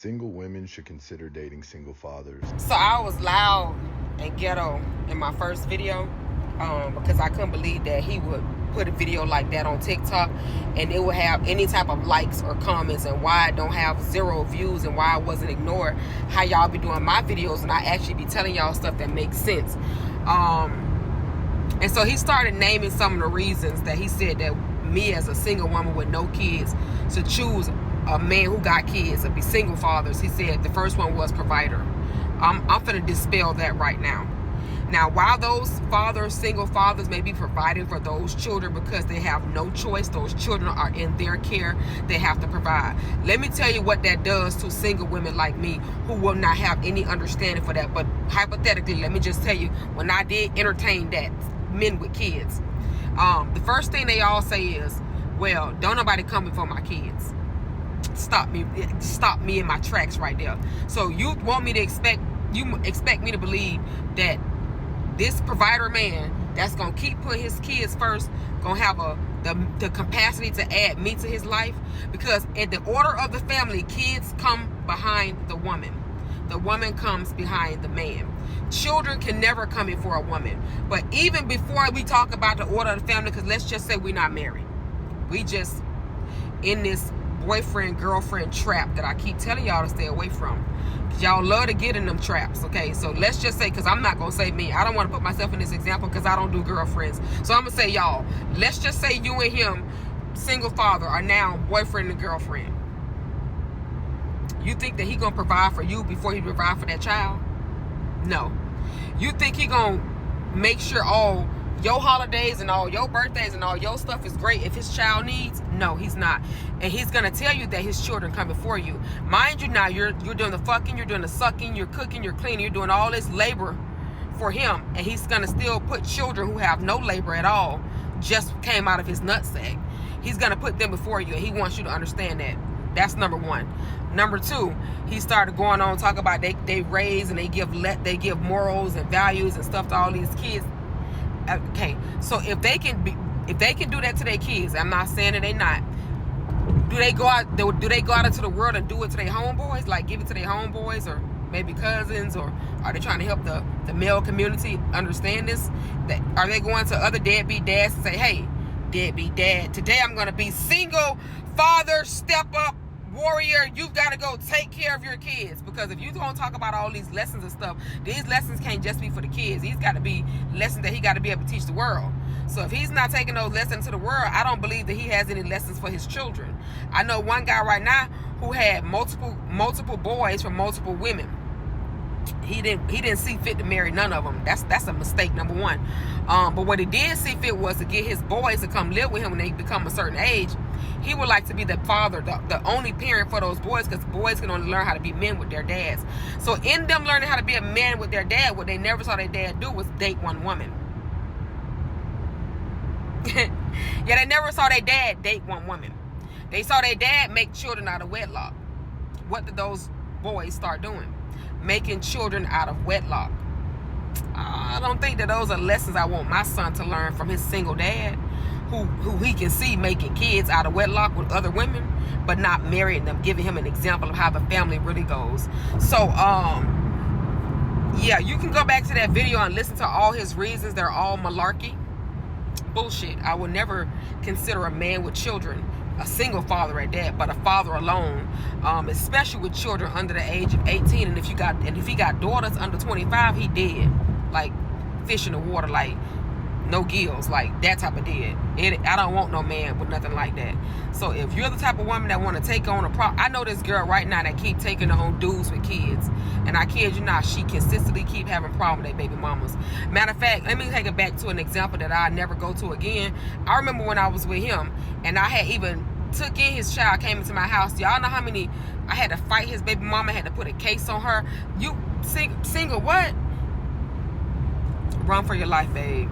Single women should consider dating single fathers. So I was loud and ghetto in my first video because I couldn't believe that he would put a video like that on TikTok and it would have any type of likes or comments, and why I don't have 0 views and why I wasn't ignored. How y'all be doing my videos and I actually be telling y'all stuff that makes sense. And so he started naming some of the reasons that he said that me as a single woman with no kids should choose a man who got kids and be single fathers. He said the first one was provider. I'm finna dispel that right now. Now, while those fathers, single fathers, may be providing for those children because they have no choice, those children are in their care, they have to provide. Let me tell you what that does to single women like me who will not have any understanding for that. But hypothetically, let me just tell you, when I did entertain that, men with kids, the first thing they all say is, well, don't nobody come before my kids. Stop me in my tracks right there. So you want me to expect me to believe that this provider man that's gonna keep putting his kids first gonna have the capacity to add me to his life? Because in the order of the family, kids come behind the woman. The woman comes behind the man. Children can never come before a woman. But even before we talk about the order of the family, because let's just say we're not married, we just in this boyfriend girlfriend trap that I keep telling y'all to stay away from. Y'all love to get in them traps, okay? So let's just say, because I'm not gonna say me, I don't want to put myself in this example because I don't do girlfriends. So I'm gonna say y'all, let's just say you and him, single father, are now boyfriend and girlfriend. You think that he gonna provide for you before he provide for that child? No. You think he gonna make sure all your holidays and all your birthdays and all your stuff is great if his child needs? No, he's not. And he's gonna tell you that his children come before you. Mind you, now you're doing the fucking, you're doing the sucking, you're cooking, you're cleaning, you're doing all this labor for him, and he's gonna still put children who have no labor at all, just came out of his nutsack. He's gonna put them before you, and he wants you to understand that. That's number one. Number two, he started going on talking about they raise and they give morals and values and stuff to all these kids. Okay, so if they can do that to their kids, I'm not saying that they not. Do they go out into the world and do it to their homeboys, like give it to their homeboys or maybe cousins, or are they trying to help the male community understand this? Are they going to other deadbeat dads and say, hey, deadbeat dad, today I'm going to be single father, step up, warrior, you've got to go take care of your kids? Because if you're going to talk about all these lessons and stuff, these lessons can't just be for the kids. These got to be lessons that he got to be able to teach the world. So if he's not taking those lessons to the world, I don't believe that he has any lessons for his children. I know one guy right now who had multiple boys from multiple women. He didn't see fit to marry none of them. That's a mistake, number one. But what he did see fit was to get his boys to come live with him when they become a certain age. He would like to be the father, the only parent for those boys, because boys can only learn how to be men with their dads. So in them learning how to be a man with their dad, what they never saw their dad do was date one woman. Yeah, they never saw their dad date one woman. They saw their dad make children out of wedlock. What did those boys start doing? Making children out of wedlock. I don't think that those are lessons I want my son to learn from his single dad, who he can see making kids out of wedlock with other women, but not marrying them, giving him an example of how the family really goes. So, yeah, you can go back to that video and listen to all his reasons. They're all malarkey. Bullshit. I would never consider a man with children a single father at that, but a father alone, especially with children under the age of 18. And if he got daughters under 25, he dead, like fish in the water, like no gills, like that type of dead. I don't want no man with nothing like that. So if you're the type of woman that want to take on I know this girl right now that keep taking on dudes with kids, and I kid you not, she consistently keep having problems with their baby mamas. Matter of fact, let me take it back to an example that I never go to again. I remember when I was with him, and I had even took in his child, came into my house. Y'all know how many I had to fight his baby mama, had to put a case on her. You single what? Run for your life, babe.